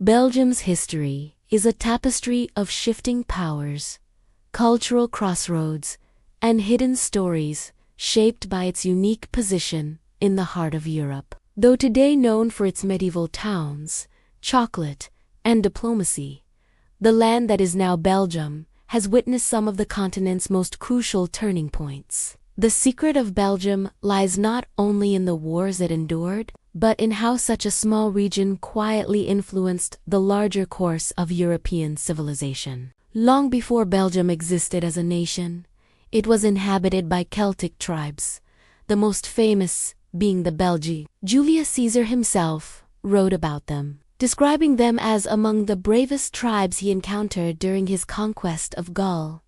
Belgium's history is a tapestry of shifting powers, cultural crossroads, and hidden stories shaped by its unique position in the heart of Europe. Though today known for its medieval towns, chocolate, and diplomacy, the land that is now Belgium has witnessed some of the continent's most crucial turning points. The secret of Belgium lies not only in the wars it endured, but in how such a small region quietly influenced the larger course of European civilization. Long before Belgium existed as a nation, it was inhabited by Celtic tribes, the most famous being the Belgae. Julius Caesar himself wrote about them, describing them as among the bravest tribes he encountered during his conquest of Gaul.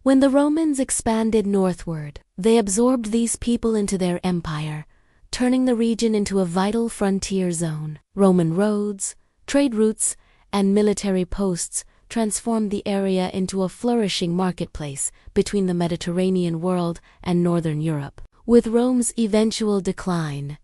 When the Romans expanded northward, they absorbed these people into their empire, turning the region into a vital frontier zone. Roman roads, trade routes, and military posts transformed the area into a flourishing marketplace between the Mediterranean world and northern Europe. With Rome's eventual decline,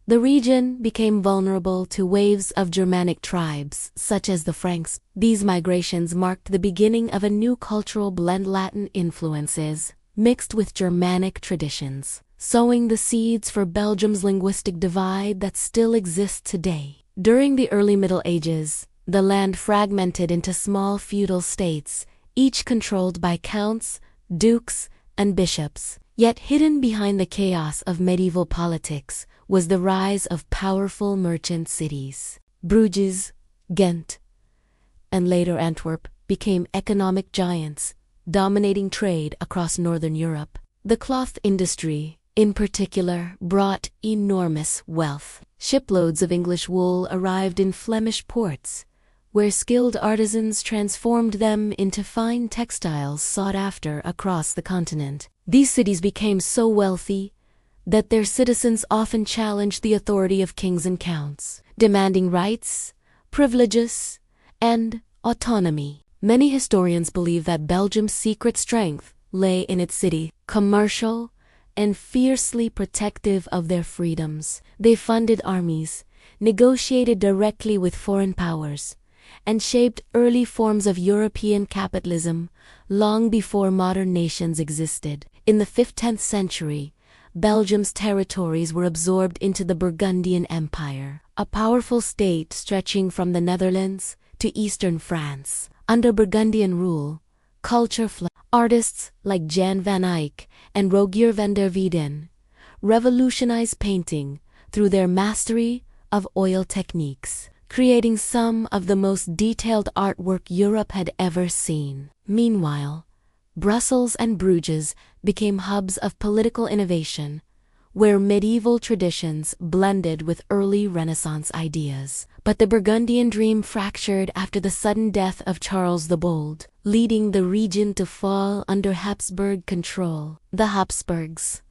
the region became vulnerable to waves of Germanic tribes, such as the Franks. These migrations marked the beginning of a new cultural blend: Latin influences mixed with Germanic traditions, sowing the seeds for Belgium's linguistic divide that still exists today. During the early Middle Ages, the land fragmented into small feudal states, each controlled by counts, dukes, and bishops. Yet hidden behind the chaos of medieval politics was the rise of powerful merchant cities. Bruges, Ghent, and later Antwerp became economic giants, dominating trade across northern Europe. The cloth industry, in particular, brought enormous wealth. Shiploads of English wool arrived in Flemish ports, where skilled artisans transformed them into fine textiles sought after across the continent. These cities became so wealthy that their citizens often challenged the authority of kings and counts, demanding rights, privileges, and autonomy. Many historians believe that Belgium's secret strength lay in its city, commercial and fiercely protective of their freedoms. They funded armies, negotiated directly with foreign powers, and shaped early forms of European capitalism long before modern nations existed. In the 5th–10th century, Belgium's territories were absorbed into the Burgundian Empire, a powerful state stretching from the Netherlands to eastern France. Under Burgundian rule, culture flourished. Artists like Jan van Eyck and Rogier van der Weyden revolutionized painting through their mastery of oil techniques, creating some of the most detailed artwork Europe had ever seen. Meanwhile, Brussels and Bruges became hubs of political innovation, where medieval traditions blended with early Renaissance ideas. But the Burgundian dream fractured after the sudden death of Charles the Bold, leading the region to fall under Habsburg control. The Habsburgs,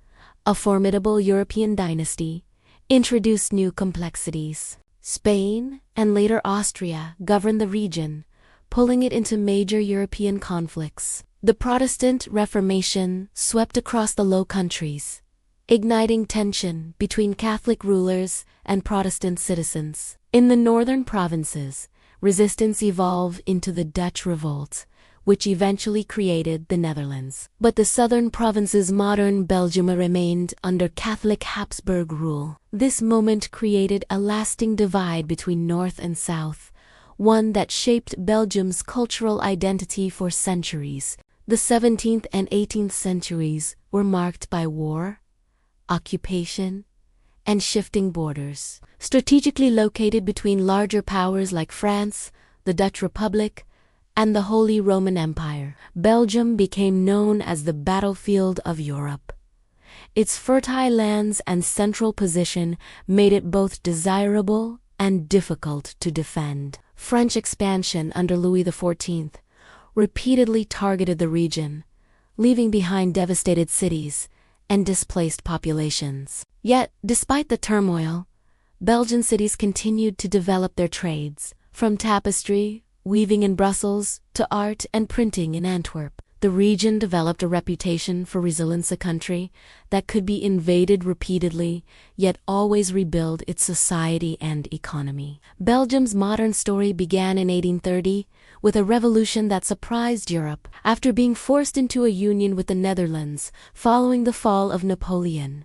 a formidable European dynasty, introduced new complexities. Spain, and later Austria, governed the region, pulling it into major European conflicts. The Protestant Reformation swept across the Low Countries, igniting tension between Catholic rulers and Protestant citizens. In the northern provinces, resistance evolved into the Dutch Revolt, which eventually created the Netherlands. But the southern provinces, modern Belgium, remained under Catholic Habsburg rule. This moment created a lasting divide between North and South, one that shaped Belgium's cultural identity for centuries. The 17th and 18th centuries were marked by war, occupation, and shifting borders. Strategically located between larger powers like France, the Dutch Republic, and the Holy Roman Empire, Belgium became known as the battlefield of Europe. Its fertile lands and central position made it both desirable and difficult to defend. French expansion under Louis XIV repeatedly targeted the region, leaving behind devastated cities and displaced populations. Yet, despite the turmoil, Belgian cities continued to develop their trades, from tapestry, weaving in Brussels, to art and printing in Antwerp. The region developed a reputation for resilience, a country that could be invaded repeatedly, yet always rebuild its society and economy. Belgium's modern story began in 1830 with a revolution that surprised Europe after being forced into a union with the Netherlands following the fall of Napoleon.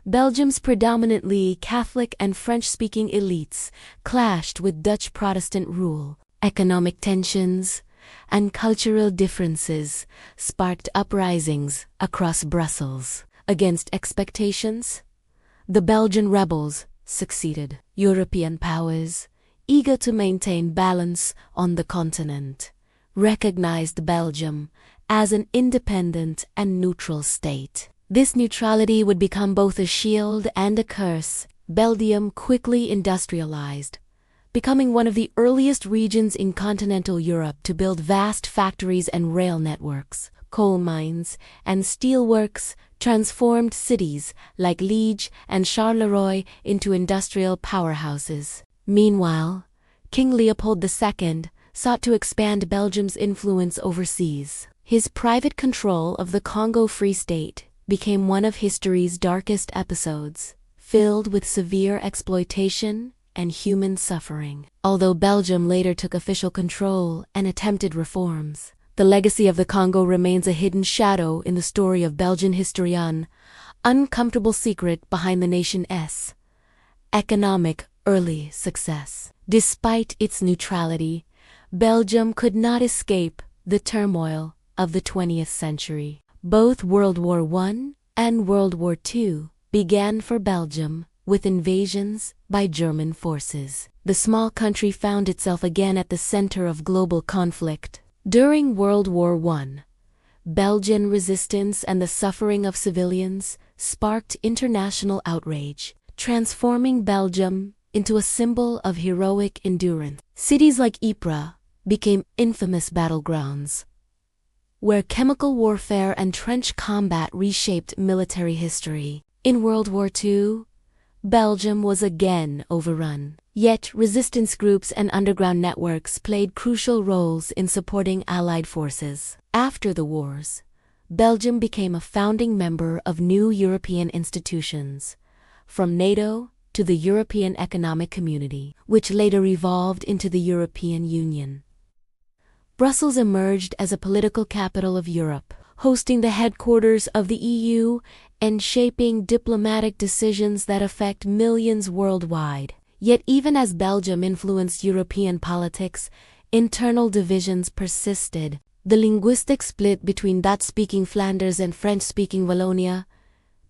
Belgium's predominantly Catholic and French-speaking elites clashed with Dutch Protestant rule. Economic tensions and cultural differences sparked uprisings across Brussels. Against expectations, the Belgian rebels succeeded. European powers, eager to maintain balance on the continent, recognized Belgium as an independent and neutral state. This neutrality would become both a shield and a curse. Belgium quickly industrialized, becoming one of the earliest regions in continental Europe to build vast factories and rail networks. Coal mines and steelworks transformed cities like Liège and Charleroi into industrial powerhouses. Meanwhile, King Leopold II sought to expand Belgium's influence overseas. His private control of the Congo Free State became one of history's darkest episodes, filled with severe exploitation and human suffering. Although Belgium later took official control and attempted reforms, the legacy of the Congo remains a hidden shadow in the story of Belgian history, an uncomfortable secret behind the nation's economic early success. Despite its neutrality, Belgium could not escape the turmoil of the 20th century. Both World War I and World War II began for Belgium with invasions by German forces. The small country found itself again at the center of global conflict. During World War I, Belgian resistance and the suffering of civilians sparked international outrage, transforming Belgium into a symbol of heroic endurance. Cities like Ypres became infamous battlegrounds, where chemical warfare and trench combat reshaped military history. In World War II, Belgium was again overrun. Yet resistance groups and underground networks played crucial roles in supporting Allied forces. After the wars, Belgium became a founding member of new European institutions, from NATO to the European Economic Community, which later evolved into the European Union. Brussels emerged as a political capital of Europe, hosting the headquarters of the EU and shaping diplomatic decisions that affect millions worldwide. Yet even as Belgium influenced European politics, internal divisions persisted. The linguistic split between Dutch-speaking Flanders and French-speaking Wallonia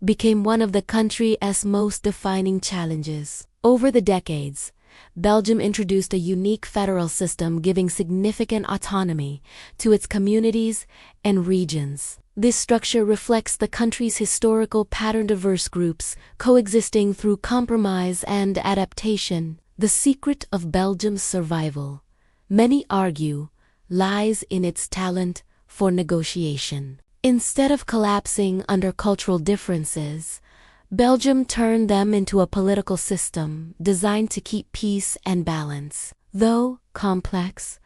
became one of the country's most defining challenges. Over the decades, Belgium introduced a unique federal system giving significant autonomy to its communities and regions. This structure reflects the country's historical pattern, diverse groups coexisting through compromise and adaptation. The secret of Belgium's survival, many argue, lies in its talent for negotiation. Instead of collapsing under cultural differences, Belgium turned them into a political system designed to keep peace and balance. Though complex,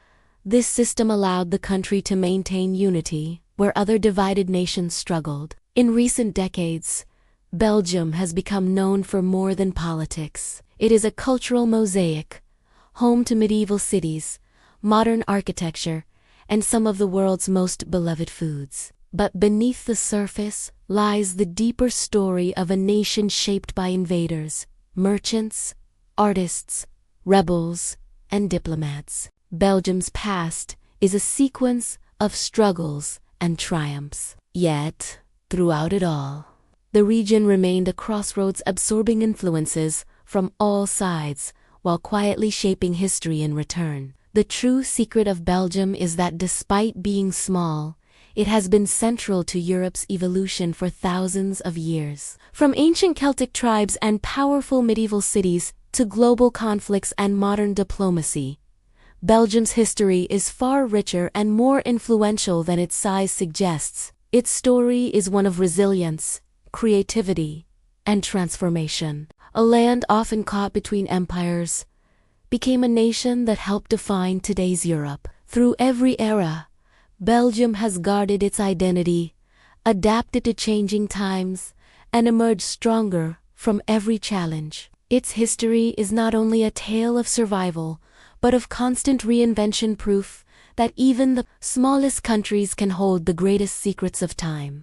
this system allowed the country to maintain unity where other divided nations struggled. In recent decades, Belgium has become known for more than politics. It is a cultural mosaic, home to medieval cities, modern architecture, and some of the world's most beloved foods. But beneath the surface lies the deeper story of a nation shaped by invaders, merchants, artists, rebels, and diplomats. Belgium's past is a sequence of struggles and triumphs. Yet, throughout it all, the region remained a crossroads, absorbing influences from all sides while quietly shaping history in return. The true secret of Belgium is that despite being small, it has been central to Europe's evolution for thousands of years. From ancient Celtic tribes and powerful medieval cities to global conflicts and modern diplomacy, Belgium's history is far richer and more influential than its size suggests. Its story is one of resilience, creativity, and transformation. A land often caught between empires became a nation that helped define today's Europe. Through every era, Belgium has guarded its identity, adapted to changing times, and emerged stronger from every challenge. Its history is not only a tale of survival, but of constant reinvention, proof that even the smallest countries can hold the greatest secrets of time.